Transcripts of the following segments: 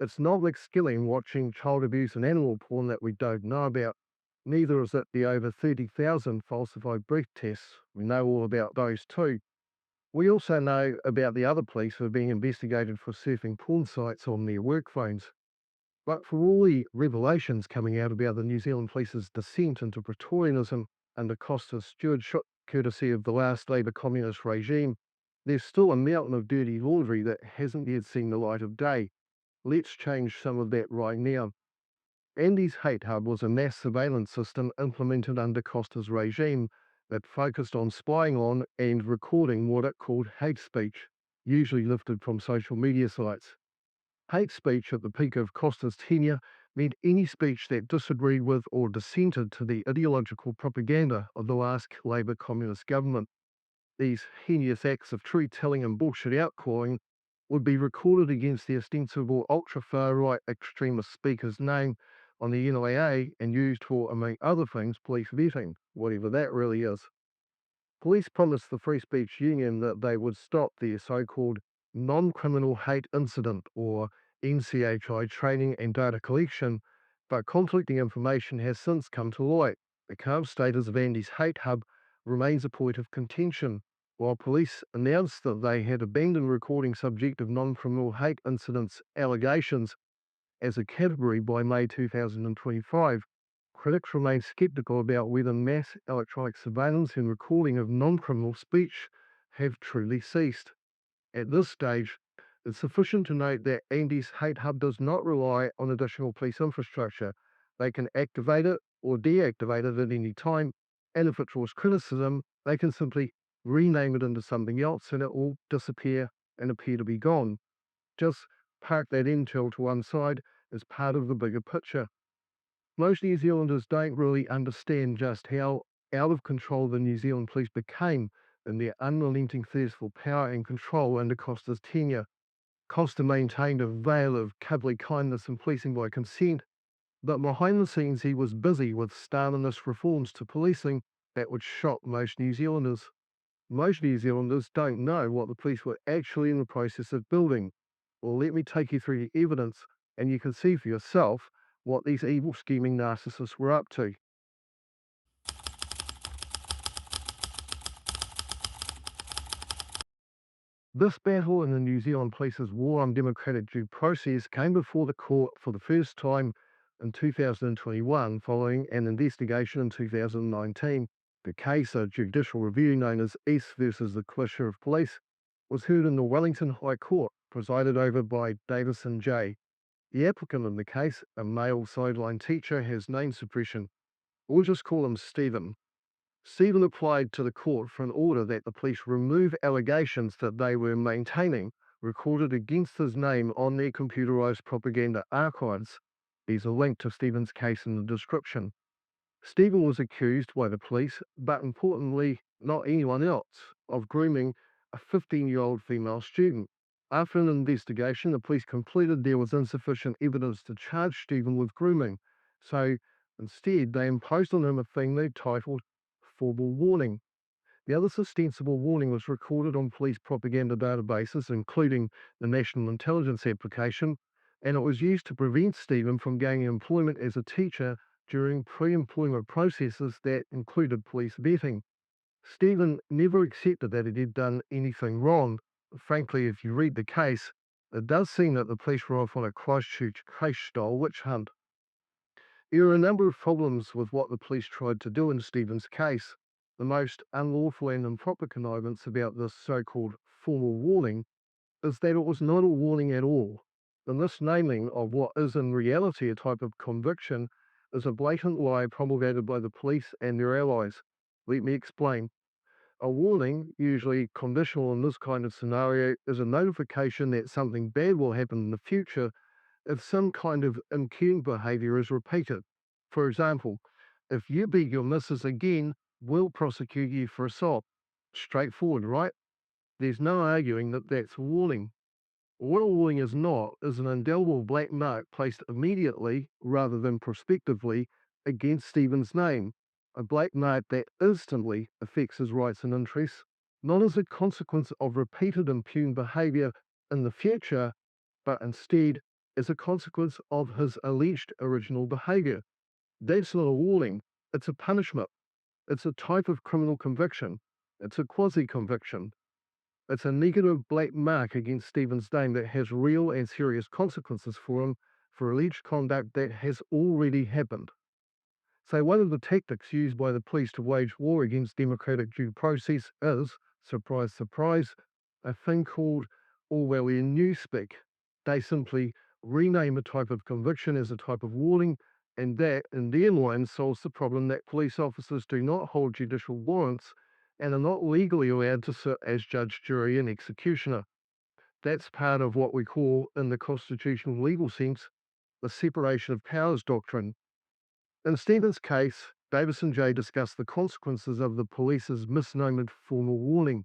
It's not like Skilling watching child abuse and animal porn that we don't know about. Neither is it the over 30,000 falsified breath tests. We know all about those too. We also know about the other police who are being investigated for surfing porn sites on their work phones. But for all the revelations coming out about the New Zealand police's descent into Praetorianism under Costa's stewardship, courtesy of the last Labour communist regime, there's still a mountain of dirty laundry that hasn't yet seen the light of day. Let's change some of that right now. Andy's Hate Hub was a mass surveillance system implemented under Costa's regime that focused on spying on and recording what it called hate speech, usually lifted from social media sites. Hate speech at the peak of Costa's tenure meant any speech that disagreed with or dissented to the ideological propaganda of the last Labour communist government. These heinous acts of truth telling and bullshit outcalling would be recorded against the ostensible ultra far right extremist speaker's name on the NIA and used for, among other things, police vetting, whatever that really is. Police promised the Free Speech Union that they would stop the so called non criminal hate incident or NCHI training and data collection, but conflicting information has since come to light. The current status of Andy's Hate Hub remains a point of contention. While police announced that they had abandoned recording subjective non criminal hate incidents allegations as a category by May 2025, critics remain skeptical about whether mass electronic surveillance and recording of non criminal speech have truly ceased. At this stage, it's sufficient to note that Andy's Hate Hub does not rely on additional police infrastructure. They can activate it or deactivate it at any time, and if it draws criticism, they can simply rename it into something else and it will disappear and appear to be gone. Just park that intel to one side as part of the bigger picture. Most New Zealanders don't really understand just how out of control the New Zealand police became in their unrelenting thirst for power and control under Costa's tenure. Costa maintained a veil of cuddly kindness and policing by consent, but behind the scenes he was busy with Stalinist reforms to policing that would shock most New Zealanders. Most New Zealanders don't know what the police were actually in the process of building. Well, let me take you through the evidence, and you can see for yourself what these evil, scheming narcissists were up to. This battle in the New Zealand Police's war on democratic due process came before the court for the first time in 2021 following an investigation in 2019. The case, a judicial review known as East versus the Commissioner of Police, was heard in the Wellington High Court, presided over by Davison J. The applicant in the case, a male sideline teacher, has name suppression. We'll just call him Stephen. Stephen applied to the court for an order that the police remove allegations that they were maintaining recorded against his name on their computerized propaganda archives. There's a link to Stephen's case in the description. Stephen was accused by the police, but importantly, not anyone else, of grooming a 15-year-old female student. After an investigation, the police concluded there was insufficient evidence to charge Stephen with grooming, so instead they imposed on him a thing they titled formal warning. The other ostensible warning was recorded on police propaganda databases, including the National Intelligence Application, and it was used to prevent Stephen from gaining employment as a teacher during pre-employment processes that included police vetting. Stephen never accepted that he had done anything wrong. Frankly, if you read the case, it does seem that the police were off on a Christchurch case-style witch hunt. There are a number of problems with what the police tried to do in Stephen's case. The most unlawful and improper connivance about this so-called formal warning is that it was not a warning at all. The misnaming of what is in reality a type of conviction is a blatant lie promulgated by the police and their allies. Let me explain. A warning, usually conditional in this kind of scenario, is a notification that something bad will happen in the future if some kind of impudent behavior is repeated. For example, if you beat your missus again, we'll prosecute you for assault. Straightforward, right? There's no arguing that that's a warning. What a warning is not is an indelible black mark placed immediately rather than prospectively against Stephen's name, a black mark that instantly affects his rights and interests, not as a consequence of repeated impugn behavior in the future, but instead as a consequence of his alleged original behaviour. That's not a warning, it's a punishment. It's a type of criminal conviction. It's a quasi conviction. It's a negative black mark against Stephen's name that has real and serious consequences for him for alleged conduct that has already happened. So, one of the tactics used by the police to wage war against democratic due process is, surprise, surprise, a thing called Orwellian newspeak. They simply rename a type of conviction as a type of warning, and that, in their mind, solves the problem that police officers do not hold judicial warrants and are not legally allowed to sit as judge, jury, and executioner. That's part of what we call, in the constitutional legal sense, the separation of powers doctrine. In Stephen's case, Davis and Jay discussed the consequences of the police's misnomered formal warning.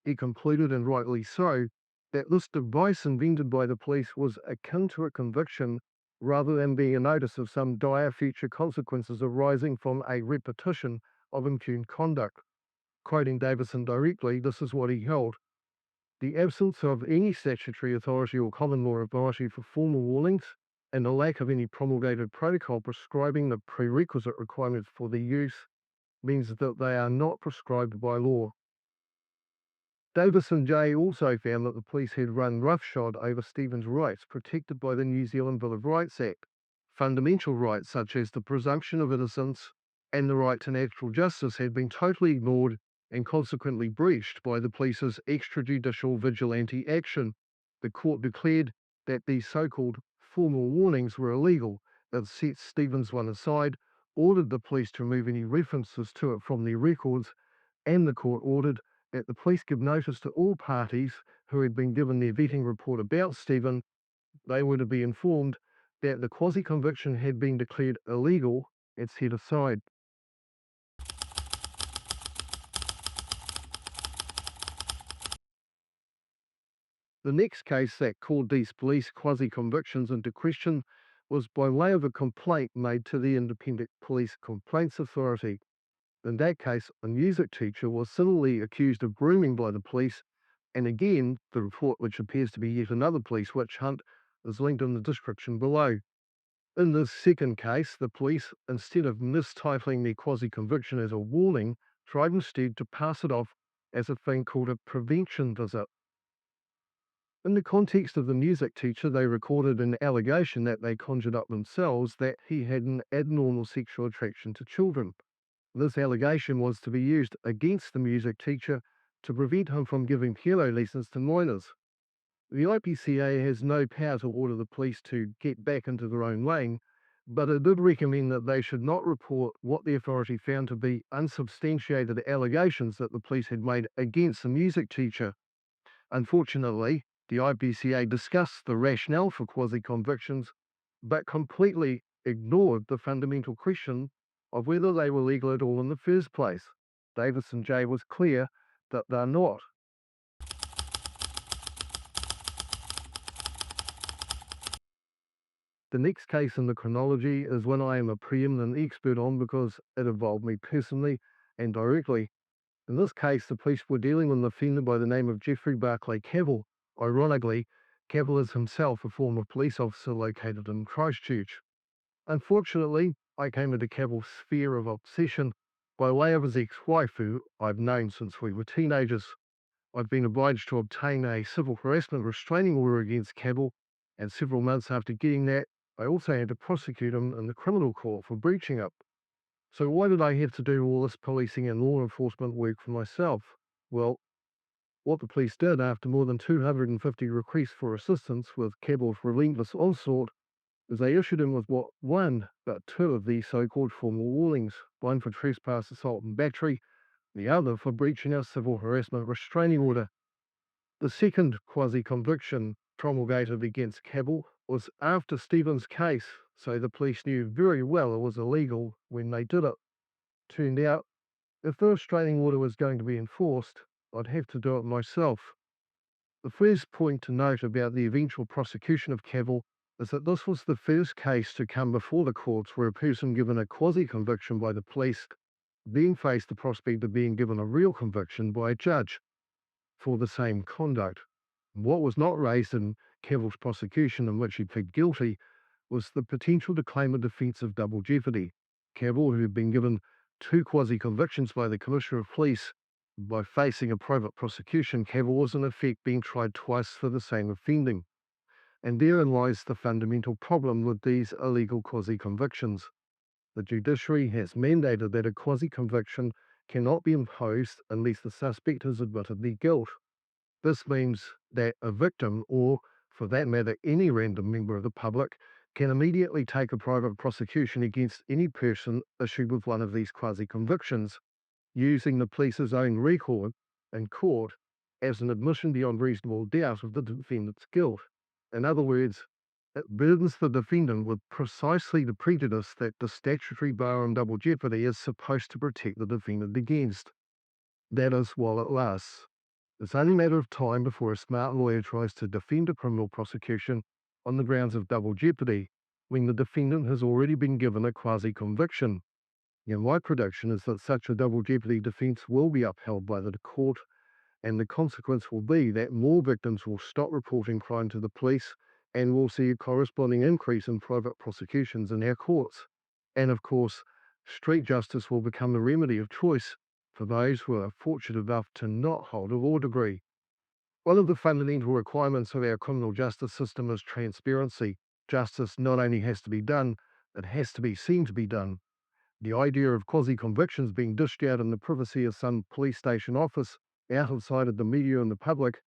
He concluded, and rightly so, that this device invented by the police was akin to a conviction rather than being a notice of some dire future consequences arising from a repetition of impugned conduct. Quoting Davison directly, this is what he held. The absence of any statutory authority or common law authority for formal warnings and the lack of any promulgated protocol prescribing the prerequisite requirements for their use means that they are not prescribed by law. Davis and Jay also found that the police had run roughshod over Stephen's rights protected by the New Zealand Bill of Rights Act. Fundamental rights such as the presumption of innocence and the right to natural justice had been totally ignored and consequently breached by the police's extrajudicial vigilante action. The court declared that these so-called formal warnings were illegal. It set Stevens one aside, ordered the police to remove any references to it from their records, and the court ordered that the police give notice to all parties who had been given their vetting report about Stephen. They were to be informed that the quasi-conviction had been declared illegal and set aside. The next case that called these police quasi-convictions into question was by way of a complaint made to the Independent Police Complaints Authority. In that case, a music teacher was similarly accused of grooming by the police, and again, the report, which appears to be yet another police witch hunt, is linked in the description below. In this second case, the police, instead of mistitling their quasi-conviction as a warning, tried instead to pass it off as a thing called a prevention visit. In the context of the music teacher, they recorded an allegation that they conjured up themselves that he had an abnormal sexual attraction to children. This allegation was to be used against the music teacher to prevent him from giving piano lessons to minors. The IPCA has no power to order the police to get back into their own lane, but it did recommend that they should not report what the authority found to be unsubstantiated allegations that the police had made against the music teacher. Unfortunately, the IPCA discussed the rationale for quasi-convictions, but completely ignored the fundamental question of whether they were legal at all in the first place. Davis and Jay was clear that they're not. The next case in the chronology is one I am a preeminent expert on because it involved me personally and directly. In this case, the police were dealing with an offender by the name of Jeffrey Barclay Cavill. Ironically, Cavill is himself a former police officer located in Christchurch. Unfortunately, I came into Cavill's sphere of obsession by way of his ex-wife, who I've known since we were teenagers. I've been obliged to obtain a civil harassment restraining order against Cavill, and several months after getting that, I also had to prosecute him in the criminal court for breaching it. So why did I have to do all this policing and law enforcement work for myself? Well, what the police did after more than 250 requests for assistance with Cavill's relentless onslaught is they issued him with what one, but two of these so-called formal warnings, one for trespass, assault and battery, the other for breaching a civil harassment restraining order. The second quasi-conviction promulgated against Cavill was after Stephen's case, so the police knew very well it was illegal when they did it. Turned out, if the restraining order was going to be enforced, I'd have to do it myself. The first point to note about the eventual prosecution of Cavill is that this was the first case to come before the courts where a person given a quasi-conviction by the police then faced the prospect of being given a real conviction by a judge for the same conduct. What was not raised in Cavill's prosecution, in which he pled guilty, was the potential to claim a defence of double jeopardy. Cavill, who had been given 2 quasi-convictions by the Commissioner of Police by facing a private prosecution, Cavill was in effect being tried twice for the same offending. And therein lies the fundamental problem with these illegal quasi-convictions. The judiciary has mandated that a quasi-conviction cannot be imposed unless the suspect has admitted their guilt. This means that a victim, or for that matter, any random member of the public, can immediately take a private prosecution against any person issued with one of these quasi-convictions, using the police's own record in court as an admission beyond reasonable doubt of the defendant's guilt. In other words, it burdens the defendant with precisely the prejudice that the statutory bar on double jeopardy is supposed to protect the defendant against. That is, while it lasts. It's only a matter of time before a smart lawyer tries to defend a criminal prosecution on the grounds of double jeopardy when the defendant has already been given a quasi-conviction. And my prediction is that such a double jeopardy defence will be upheld by the court, and the consequence will be that more victims will stop reporting crime to the police, and we'll see a corresponding increase in private prosecutions in our courts. And of course, street justice will become the remedy of choice for those who are fortunate enough to not hold a law degree. One of the fundamental requirements of our criminal justice system is transparency. Justice not only has to be done, it has to be seen to be done. The idea of quasi-convictions being dished out in the privacy of some police station office outside of the media and the public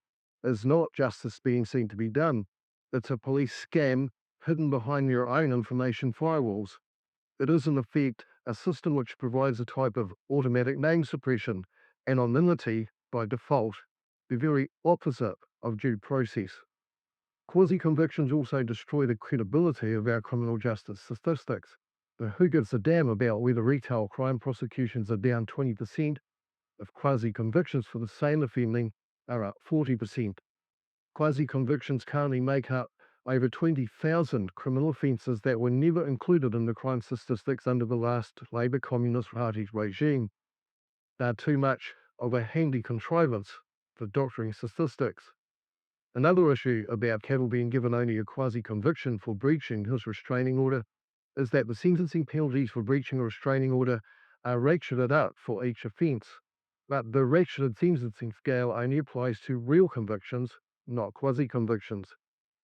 is not justice being seen to be done. It's a police scam hidden behind your own information firewalls. It is, in effect, a system which provides a type of automatic name suppression, anonymity by default, the very opposite of due process. Quasi-convictions also destroy the credibility of our criminal justice statistics. Who gives a damn about whether retail crime prosecutions are down 20% if quasi-convictions for the same offending are up 40%? Quasi-convictions currently make up over 20,000 criminal offences that were never included in the crime statistics under the last Labour Communist Party's regime. They are too much of a handy contrivance for doctoring statistics. Another issue about Cavill being given only a quasi-conviction for breaching his restraining order is that the sentencing penalties for breaching a restraining order are ratcheted up for each offence. But the ratcheted sentencing scale only applies to real convictions, not quasi-convictions.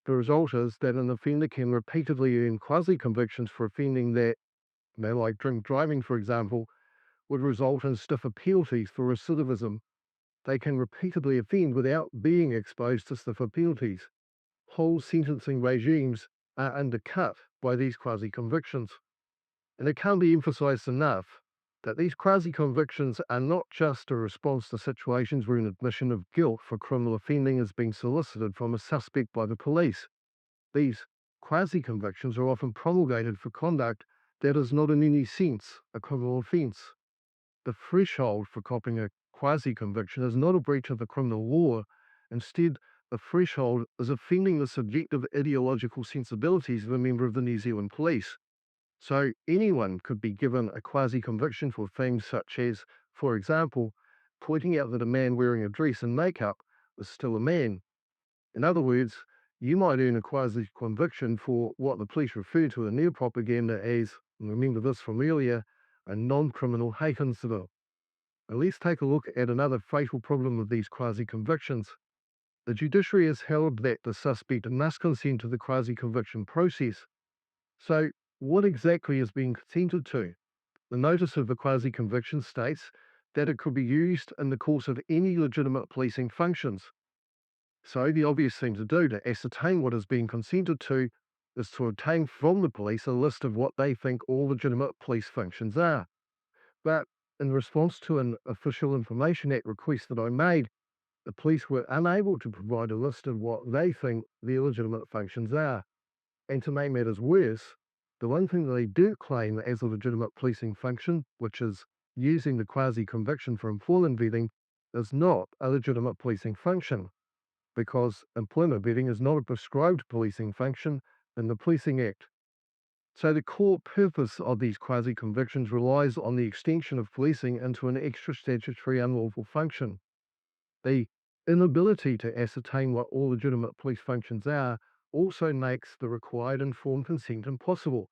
The result is that an offender can repeatedly earn quasi-convictions for offending that, like drink driving, for example, would result in stiffer penalties for recidivism. They can repeatedly offend without being exposed to stiffer penalties. Whole sentencing regimes are undercut by these quasi-convictions. And it can't be emphasized enough that these quasi-convictions are not just a response to situations where an admission of guilt for criminal offending is being solicited from a suspect by the police. These quasi-convictions are often promulgated for conduct that is not in any sense a criminal offence. The threshold for copping a quasi-conviction is not a breach of the criminal law. Instead, the threshold is offending the subjective ideological sensibilities of a member of the New Zealand police. So anyone could be given a quasi-conviction for things such as, for example, pointing out that a man wearing a dress and makeup is still a man. In other words, you might earn a quasi-conviction for what the police refer to in their propaganda as, and remember this from earlier, a non-criminal hate incident. Now let's take a look at another fatal problem of these quasi-convictions. The judiciary has held that the suspect must consent to the quasi-conviction process. So, what exactly is being consented to? The notice of the quasi-conviction states that it could be used in the course of any legitimate policing functions. So, the obvious thing to do to ascertain what is being consented to is to obtain from the police a list of what they think all legitimate police functions are. But in response to an Official Information Act request that I made, the police were unable to provide a list of what they think their legitimate functions are. And to make matters worse, the one thing that they do claim as a legitimate policing function, which is using the quasi-conviction for employment vetting, is not a legitimate policing function, because employment vetting is not a prescribed policing function in the Policing Act. So the core purpose of these quasi-convictions relies on the extension of policing into an extra statutory unlawful function. The Inability to ascertain what all legitimate police functions are also makes the required informed consent impossible.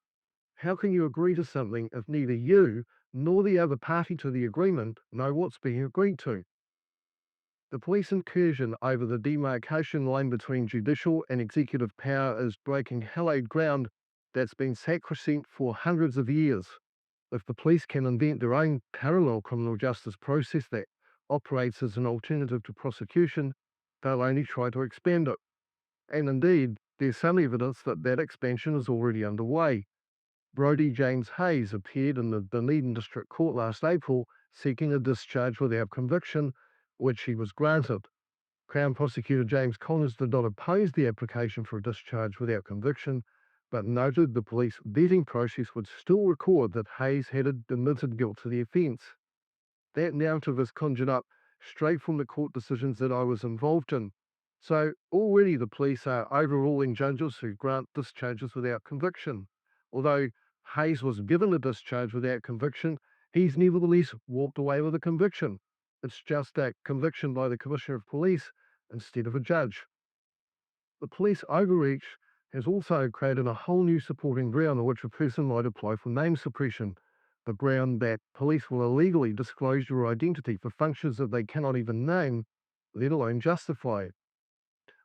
How can you agree to something if neither you nor the other party to the agreement know what's being agreed to? The police incursion over the demarcation line between judicial and executive power is breaking hallowed ground that's been sacrosanct for hundreds of years. If the police can invent their own parallel criminal justice process that operates as an alternative to prosecution, they'll only try to expand it. And indeed, there's some evidence that that expansion is already underway. Brodie James Hayes appeared in the Dunedin District Court last April seeking a discharge without conviction, which he was granted. Crown Prosecutor James Connors did not oppose the application for a discharge without conviction, but noted the police vetting process would still record that Hayes had admitted guilt to the offence. That narrative is conjured up straight from the court decisions that I was involved in. So already the police are overruling judges who grant discharges without conviction. Although Hayes was given a discharge without conviction, he's nevertheless walked away with a conviction. It's just a conviction by the Commissioner of Police instead of a judge. The police overreach has also created a whole new supporting ground on which a person might apply for name suppression, the ground that police will illegally disclose your identity for functions that they cannot even name, let alone justify.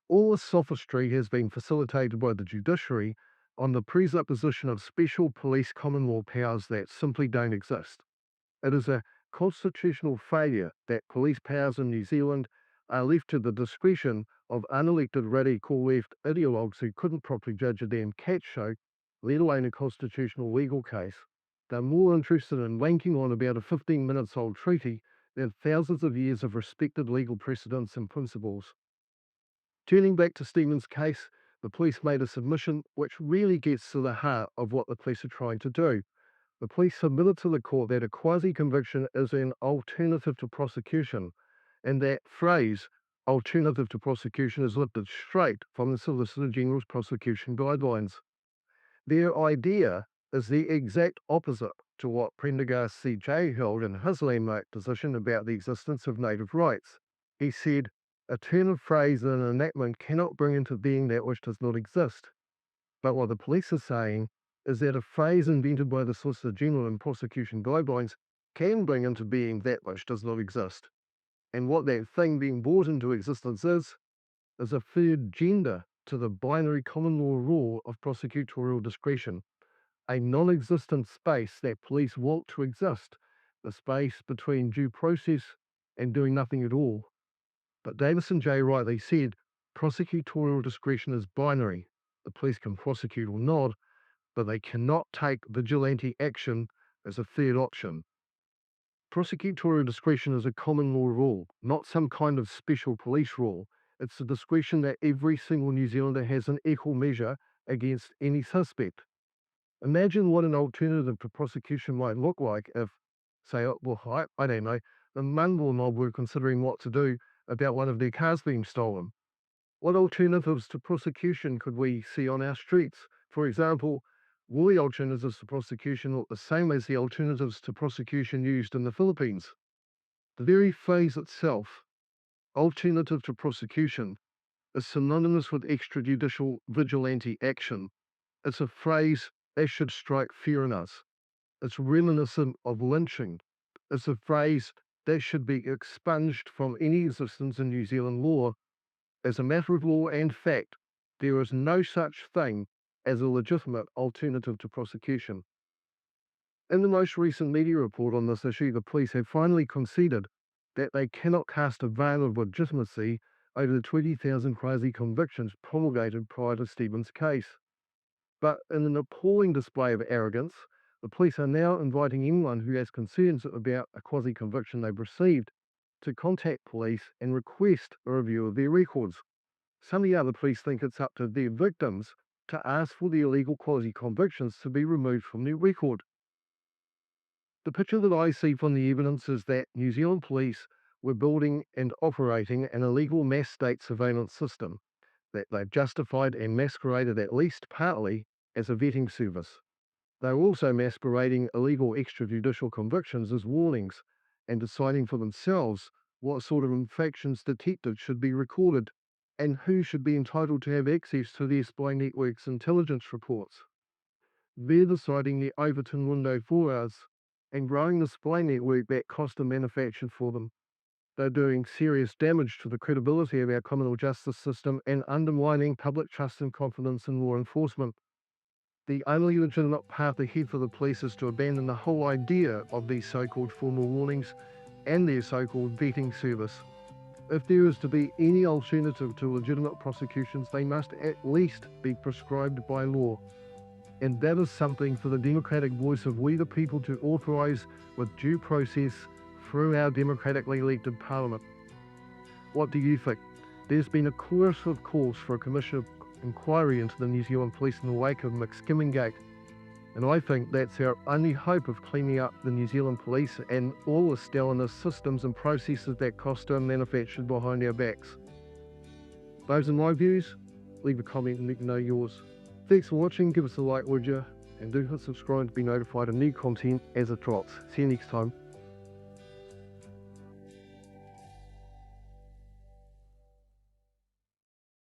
All this sophistry has been facilitated by the judiciary on the presupposition of special police common law powers that simply don't exist. It is a constitutional failure that police powers in New Zealand are left to the discretion of unelected radical left ideologues who couldn't properly judge a damn cat show, let alone a constitutional legal case. They're more interested in wanking on about a 15 minutes old treaty than thousands of years of respected legal precedents and principles. Turning back to Stephen's case, the police made a submission which really gets to the heart of what the police are trying to do. The police submitted to the court that a quasi-conviction is an alternative to prosecution, and that phrase, alternative to prosecution, is lifted straight from the Solicitor General's prosecution guidelines. Their idea is the exact opposite to what Prendergast CJ held in his landmark position about the existence of native rights. He said, a turn of phrase in an enactment cannot bring into being that which does not exist. But what the police are saying is that a phrase invented by the Solicitor General in prosecution guidelines can bring into being that which does not exist. And what that thing being brought into existence is a third gender to the binary common law rule of prosecutorial discretion, a non-existent space that police want to exist, the space between due process and doing nothing at all. But Davison J. rightly said, prosecutorial discretion is binary. The police can prosecute or not, but they cannot take vigilante action as a third option. Prosecutorial discretion is a common law rule, not some kind of special police rule. It's the discretion that every single New Zealander has in equal measure against any suspect. Imagine what an alternative to prosecution might look like if, say, I don't know, the Mungall mob were considering what to do about one of their cars being stolen. What alternatives to prosecution could we see on our streets? For example, will the alternatives to prosecution look the same as the alternatives to prosecution used in the Philippines? The very phrase itself, alternative to prosecution, is synonymous with extrajudicial vigilante action. It's a phrase that should strike fear in us. It's reminiscent of lynching. It's a phrase that should be expunged from any existence in New Zealand law. As a matter of law and fact, there is no such thing as a legitimate alternative to prosecution. In the most recent media report on this issue, the police have finally conceded that they cannot cast a veil of legitimacy over the 20,000 quasi-convictions promulgated prior to Stephen's case. But in an appalling display of arrogance, the police are now inviting anyone who has concerns about a quasi-conviction they've received to contact police and request a review of their records. Some of the other police think it's up to their victims to ask for the illegal quasi-convictions to be removed from their record. The picture that I see from the evidence is that New Zealand police were building and operating an illegal mass state surveillance system that they've justified and masqueraded at least partly as a vetting service. They're also masquerading illegal extrajudicial convictions as warnings and deciding for themselves what sort of infractions detected should be recorded, and who should be entitled to have access to their spy network's intelligence reports. They're deciding the Overton window for us and growing the spy network that Costa manufactured for them. They're doing serious damage to the credibility of our criminal justice system and undermining public trust and confidence in law enforcement. The only legitimate path ahead for the police is to abandon the whole idea of these so-called formal warnings and their so-called vetting service. If there is to be any alternative to legitimate prosecutions, they must at least be prescribed by law. And that is something for the democratic voice of we the people to authorise with due process through our democratically elected parliament. What do you think? There's been a chorus of calls for a commission of inquiry into the New Zealand police in the wake of McSkimmingate, and I think that's our only hope of cleaning up the New Zealand police and all the Stalinist systems and processes that Costa manufactured behind our backs. Those are my views. Leave a comment and let me know yours. Thanks for watching, give us a like would you, and do hit subscribe to be notified of new content as it drops. See you next time.